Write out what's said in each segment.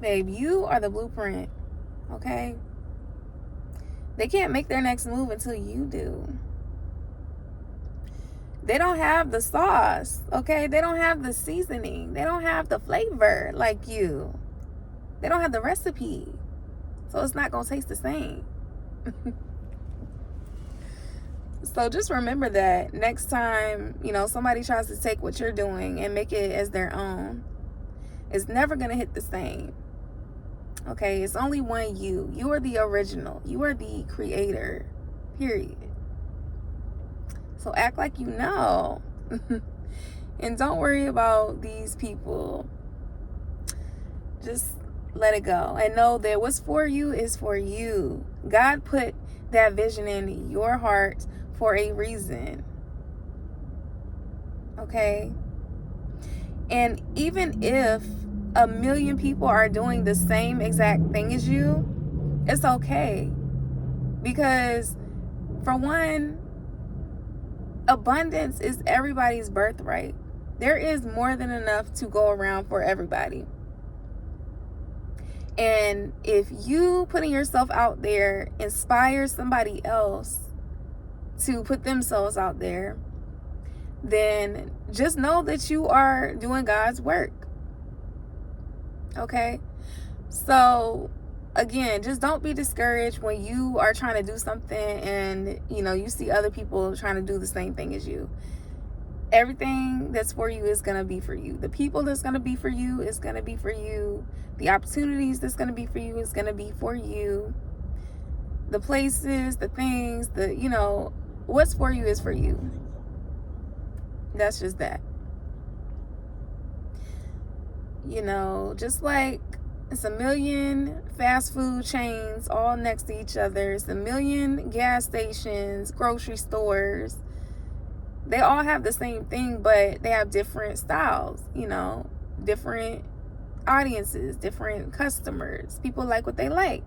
Babe, you are the blueprint, okay? They can't make their next move until you do. They don't have the sauce, okay? They don't have the seasoning. They don't have the flavor like you. They don't have the recipe. So it's not going to taste the same. So just remember that next time, somebody tries to take what you're doing and make it as their own, it's never going to hit the same. Okay, it's only one you. You are the original. You are the creator. Period. So act like you know. And don't worry about these people. Just let it go. And know that what's for you is for you. God put that vision in your heart for a reason. Okay? And even if 1 million people are doing the same exact thing as you, it's okay. Because for one, abundance is everybody's birthright. There is more than enough to go around for everybody. And if you putting yourself out there inspires somebody else to put themselves out there, then just know that you are doing God's work. Okay? So again, just don't be discouraged when you are trying to do something and you see other people trying to do the same thing as you. Everything that's for you is going to be for you. The people that's going to be for you is going to be for you. The opportunities that's going to be for you is going to be for you. The places, the things, what's for you is for you. That's just that. Just like it's 1 million fast food chains all next to each other. It's 1 million gas stations, grocery stores. They all have the same thing, but they have different styles, different audiences, different customers. People like what they like.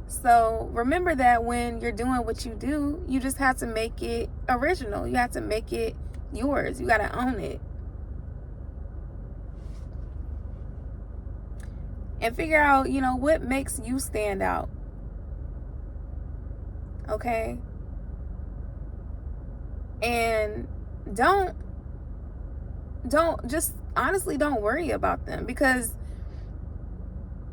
So remember that when you're doing what you do, you just have to make it original. You have to make it yours. You got to own it. And figure out, what makes you stand out. Okay? And don't honestly don't worry about them, because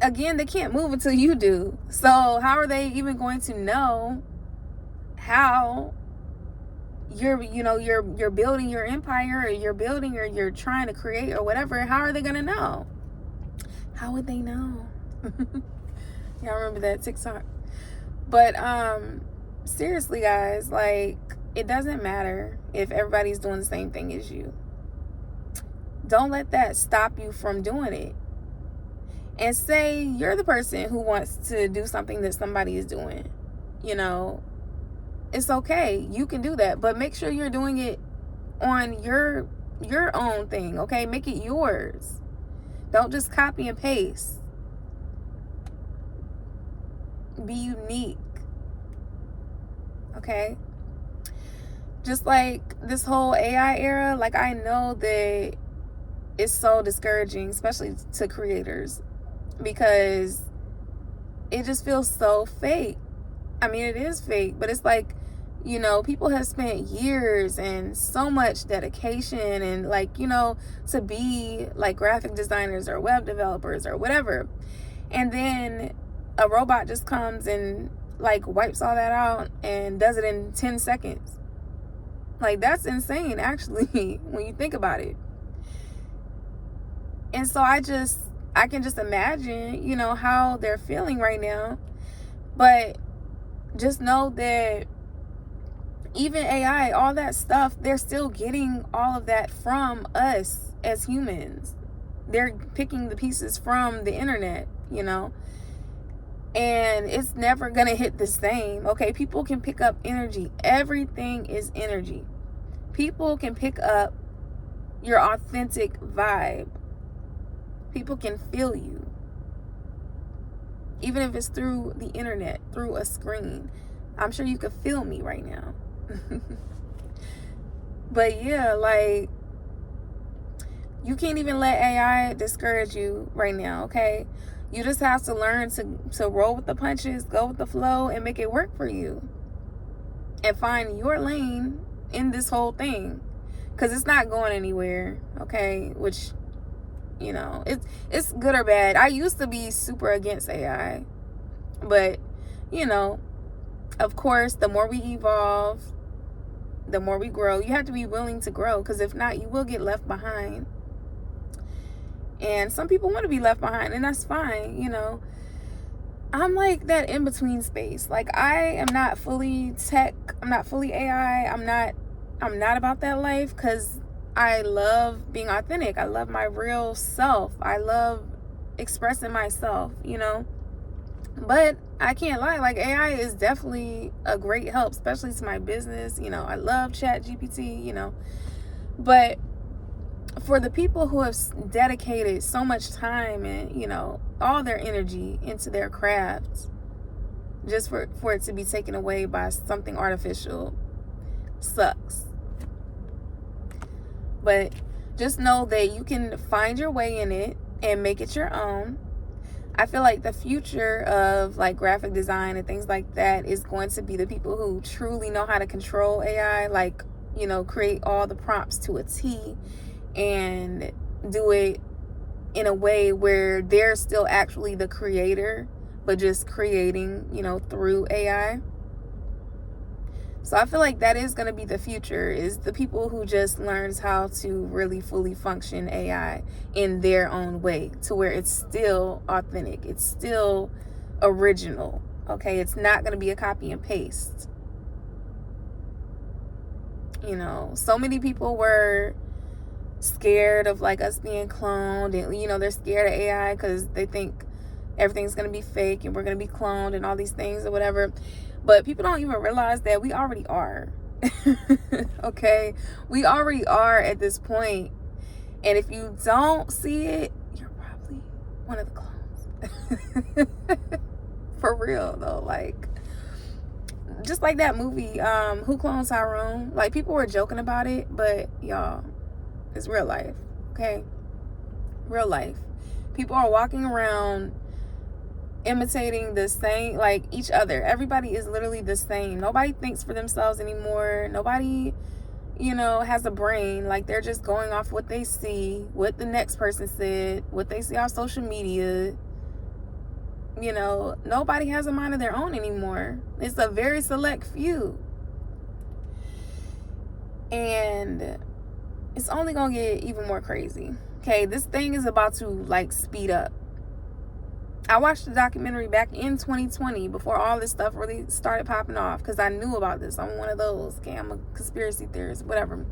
again, they can't move until you do. So how are they even going to know how you're building your empire, or you're building, or you're trying to create, or whatever? How are they going to know? How would they know? Y'all remember that TikTok? But seriously, guys, like, it doesn't matter if everybody's doing the same thing as you. Don't let that stop you from doing it. And say you're the person who wants to do something that somebody is doing. It's okay. You can do that. But make sure you're doing it on your own thing, okay? Make it yours. Don't just copy and paste. Be unique. Okay? Just like this whole AI era, like, I know that it's so discouraging, especially to creators, because it just feels so fake. I mean, it is fake, but it's like, people have spent years and so much dedication and to be like graphic designers or web developers or whatever. And then a robot just comes and wipes all that out and does it in 10 seconds. That's insane, actually, when you think about it. And so I can just imagine, how they're feeling right now. But just know that even AI, all that stuff, they're still getting all of that from us as humans. They're picking the pieces from the internet, and it's never going to hit the same. Okay, people can pick up energy. Everything is energy. People can pick up your authentic vibe. People can feel you. Even if it's through the internet, through a screen. I'm sure you could feel me right now. But yeah, You can't even let AI discourage you right now, okay? You just have to learn to roll with the punches, go with the flow, and make it work for you. And find your lane in this whole thing. Because it's not going anywhere, okay? Which, you know, it's good or bad. I used to be super against AI. But, you know, of course, the more we evolve, the more we grow. You have to be willing to grow, because if not, you will get left behind. And some people want to be left behind, and that's fine, you know. I'm like that in between space. Like, I am not fully tech. I'm not fully AI. I'm not about that life, because I love being authentic. I love my real self. I love expressing myself, you know. But I can't lie, like, AI is definitely a great help, especially to my business. You know, I love ChatGPT, you know. But for the people who have dedicated so much time and, you know, all their energy into their crafts, just for it to be taken away by something artificial, sucks. But just know that you can find your way in it and make it your own. I feel like the future of like graphic design and things like that is going to be the people who truly know how to control AI, like, you know, create all the prompts to a T and do it in a way where they're still actually the creator, but just creating, you know, through AI. So I feel like that is going to be the future, is the people who just learns how to really fully function AI in their own way, to where it's still authentic, it's still original, okay? It's not going to be a copy and paste. You know, so many people were scared of like us being cloned, and, you know, they're scared of AI because they think everything's going to be fake and we're going to be cloned and all these things or whatever. But people don't even realize that we already are. Okay? We already are at this point. And if you don't see it, you're probably one of the clones. For real, though. Like, just like that movie, Who Cloned Tyrone? Like, people were joking about it, but y'all, it's real life. Okay? Real life. People are walking around imitating the same, like, each other. Everybody is literally the same. Nobody thinks for themselves anymore. Nobody, you know, has a brain. Like, they're just going off what they see, what the next person said, what they see on social media. You know, nobody has a mind of their own anymore. It's a very select few. And it's only gonna get even more crazy. Okay, this thing is about to like speed up. I watched the documentary back in 2020 before all this stuff really started popping off, because I knew about this. I'm one of those. Okay, I'm a conspiracy theorist, whatever.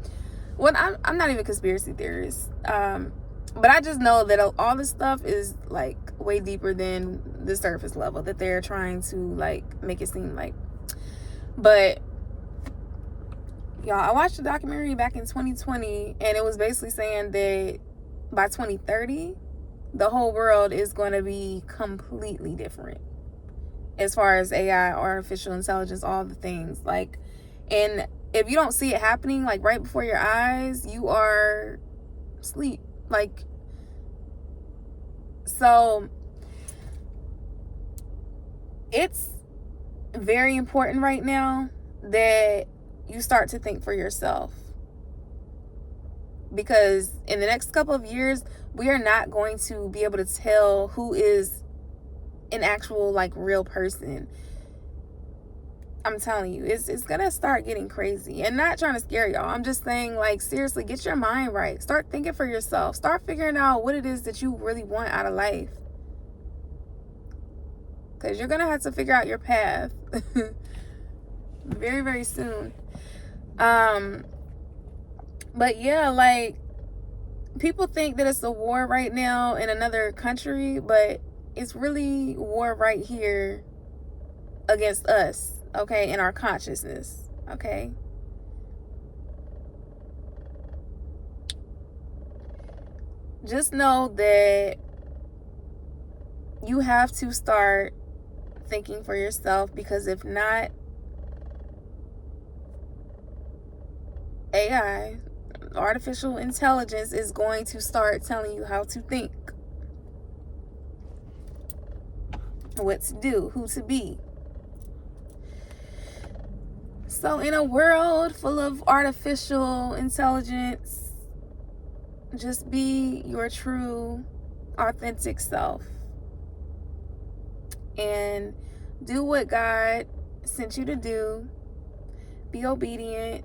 Well, I'm not even a conspiracy theorist. But I just know that all this stuff is like way deeper than the surface level that they're trying to like make it seem like. But y'all, I watched the documentary back in 2020, and it was basically saying that by 2030, the whole world is going to be completely different as far as AI, artificial intelligence, all the things. Like, and if you don't see it happening like right before your eyes, you are asleep. Like, so it's very important right now that you start to think for yourself, because in the next couple of years, we are not going to be able to tell who is an actual like real person. I'm telling you, it's gonna start getting crazy. And not trying to scare y'all, I'm just saying, like, seriously, get your mind right. Start thinking for yourself. Start figuring out what it is that you really want out of life, because you're gonna have to figure out your path very, very soon. But yeah, like, people think that it's a war right now in another country, but it's really war right here against us, okay, in our consciousness, okay? Just know that you have to start thinking for yourself, because if not, AI, artificial intelligence is going to start telling you how to think, what to do, who to be. So in a world full of artificial intelligence, just be your true, authentic self. And do what God sent you to do. Be obedient.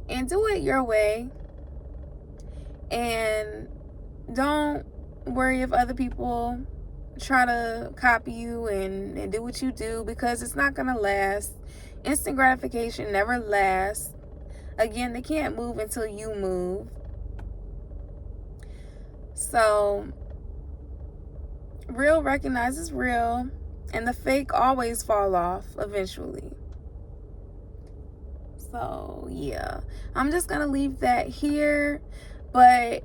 And do it your way. And don't worry if other people try to copy you and do what you do, because it's not going to last. Instant gratification never lasts. Again, they can't move until you move. So, real recognizes real, and the fake always fall off eventually. So, yeah. I'm just going to leave that here. But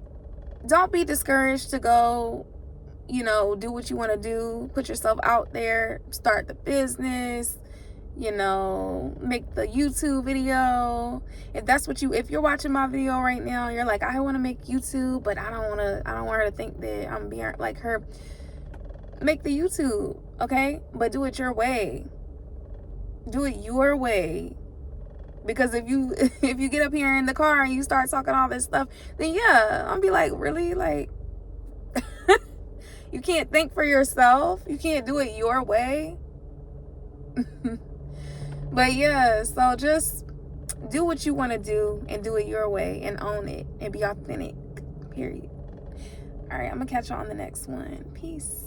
don't be discouraged to go, do what you want to do. Put yourself out there. Start the business. Make the YouTube video. If you're watching my video right now, you're like, I want to make YouTube, but I don't want her to think that I'm being like her. Make the YouTube, okay? But do it your way. Do it your way. Because if you get up here in the car and you start talking all this stuff, then yeah, I'll be like, really? Like, you can't think for yourself? You can't do it your way? But yeah, so just do what you want to do and do it your way and own it and be authentic, period. All right, I'm going to catch you on the next one. Peace.